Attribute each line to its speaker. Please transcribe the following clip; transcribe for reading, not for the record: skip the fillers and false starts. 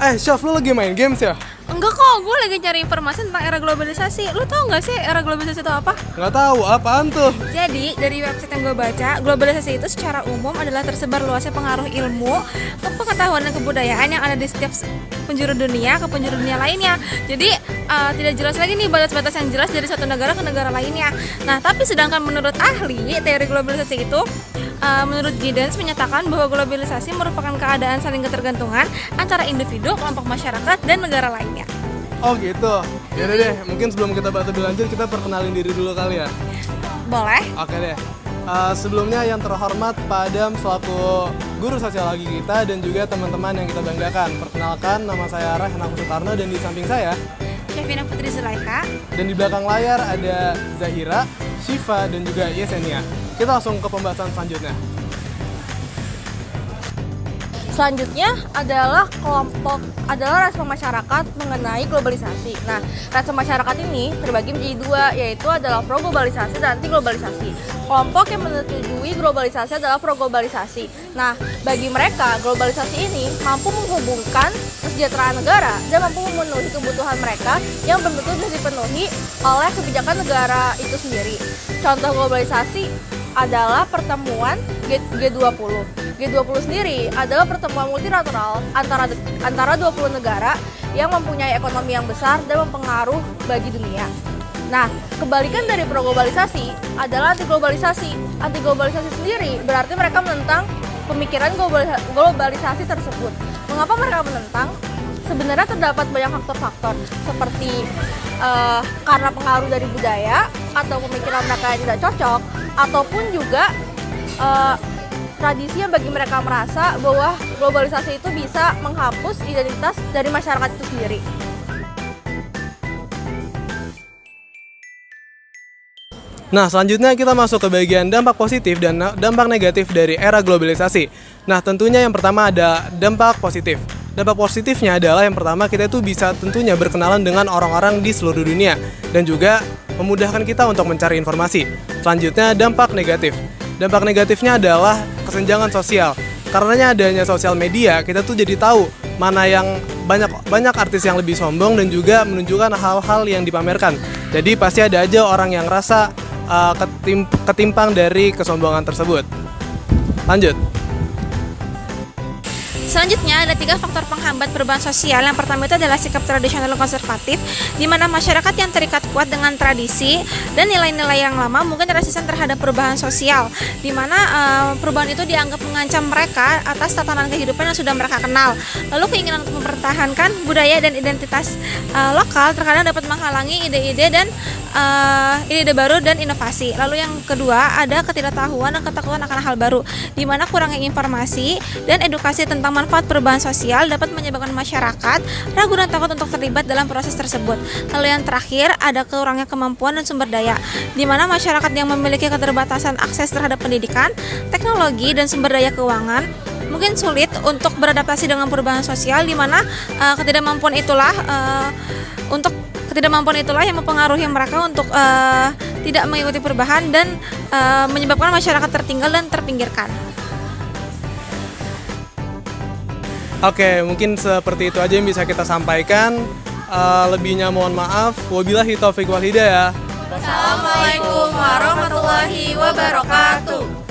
Speaker 1: Syaf, lu lagi main games ya?
Speaker 2: Enggak kok, gue lagi cari informasi tentang era globalisasi. Lu tau gak sih era globalisasi itu apa?
Speaker 1: Nggak tahu, apaan tuh?
Speaker 2: Jadi, dari website yang gue baca, globalisasi itu secara umum adalah tersebar luasnya pengaruh ilmu, pengetahuan dan kebudayaan yang ada di setiap penjuru dunia ke penjuru dunia lainnya. Jadi, tidak jelas lagi nih batas-batas yang jelas dari satu negara ke negara lainnya. Nah, tapi sedangkan menurut ahli, teori globalisasi itu menurut Giddens menyatakan bahwa globalisasi merupakan keadaan saling ketergantungan antara individu, kelompok masyarakat, dan negara lainnya.
Speaker 1: Oh gitu. Yaudah deh, mungkin sebelum kita bahas lebih lanjut, kita perkenalin diri dulu kali ya.
Speaker 2: Boleh?
Speaker 1: Oke deh. Sebelumnya yang terhormat Pak Adam selaku guru sosiologi kita dan juga teman-teman yang kita banggakan. Perkenalkan, nama saya Rehna Sutarno dan di samping saya
Speaker 2: Syafina Putri Zulaika.
Speaker 1: dan di belakang layar ada Zahira, Syifa, dan juga Yesenia. Kita langsung ke pembahasan selanjutnya.
Speaker 3: Selanjutnya adalah respon masyarakat mengenai globalisasi. Nah, respon masyarakat ini terbagi menjadi dua, yaitu adalah pro-globalisasi dan anti-globalisasi. Kelompok yang menyetujui globalisasi adalah pro-globalisasi. Nah, bagi mereka, globalisasi ini mampu menghubungkan kesejahteraan negara dan mampu memenuhi kebutuhan mereka yang belum tentu bisa dipenuhi oleh kebijakan negara itu sendiri. Contoh globalisasi adalah pertemuan G20. G20 sendiri adalah pertemuan multilateral antara 20 negara yang mempunyai ekonomi yang besar dan mempengaruhi bagi dunia. Nah, kebalikan dari pro-globalisasi adalah anti-globalisasi. Anti-globalisasi sendiri berarti mereka menentang pemikiran globalisasi tersebut. Mengapa mereka menentang? Sebenarnya terdapat banyak faktor-faktor seperti karena pengaruh dari budaya atau pemikiran mereka yang tidak cocok, ataupun juga tradisi yang bagi mereka merasa bahwa globalisasi itu bisa menghapus identitas dari masyarakat itu sendiri.
Speaker 1: Nah, selanjutnya kita masuk ke bagian dampak positif dan dampak negatif dari era globalisasi. Nah, tentunya yang pertama ada dampak positif. Dampak positifnya adalah yang pertama, kita itu bisa tentunya berkenalan dengan orang-orang di seluruh dunia dan juga memudahkan kita untuk mencari informasi. Selanjutnya dampak negatif. Dampak negatifnya adalah kesenjangan sosial. Karenanya adanya sosial media, kita tuh jadi tahu mana yang banyak artis yang lebih sombong dan juga menunjukkan hal-hal yang dipamerkan. Jadi pasti ada aja orang yang rasa ketimpang dari kesombongan tersebut. Lanjut.
Speaker 2: Selanjutnya ada 3 faktor penghambat perubahan sosial. Yang pertama itu adalah sikap tradisional dan konservatif, di mana masyarakat yang terikat kuat dengan tradisi dan nilai-nilai yang lama mungkin resisten terhadap perubahan sosial, di mana perubahan itu dianggap mengancam mereka atas tatanan kehidupan yang sudah mereka kenal. Lalu keinginan untuk mempertahankan budaya dan identitas lokal terkadang dapat menghalangi ide-ide baru dan inovasi. Lalu yang kedua ada ketidaktahuan dan ketakutan akan hal baru, di mana kurangnya informasi dan edukasi tentang manfaat perubahan sosial dapat menyebabkan masyarakat ragu dan takut untuk terlibat dalam proses tersebut. Lalu yang terakhir ada kurangnya kemampuan dan sumber daya, di mana masyarakat yang memiliki keterbatasan akses terhadap pendidikan, teknologi, dan sumber daya keuangan mungkin sulit untuk beradaptasi dengan perubahan sosial, di mana ketidakmampuan itulah yang mempengaruhi mereka untuk tidak mengikuti perubahan dan menyebabkan masyarakat tertinggal dan terpinggirkan.
Speaker 1: Oke, mungkin seperti itu aja yang bisa kita sampaikan. Lebihnya mohon maaf. Wabillahi taufiq wal hidayah.
Speaker 2: Assalamualaikum warahmatullahi wabarakatuh.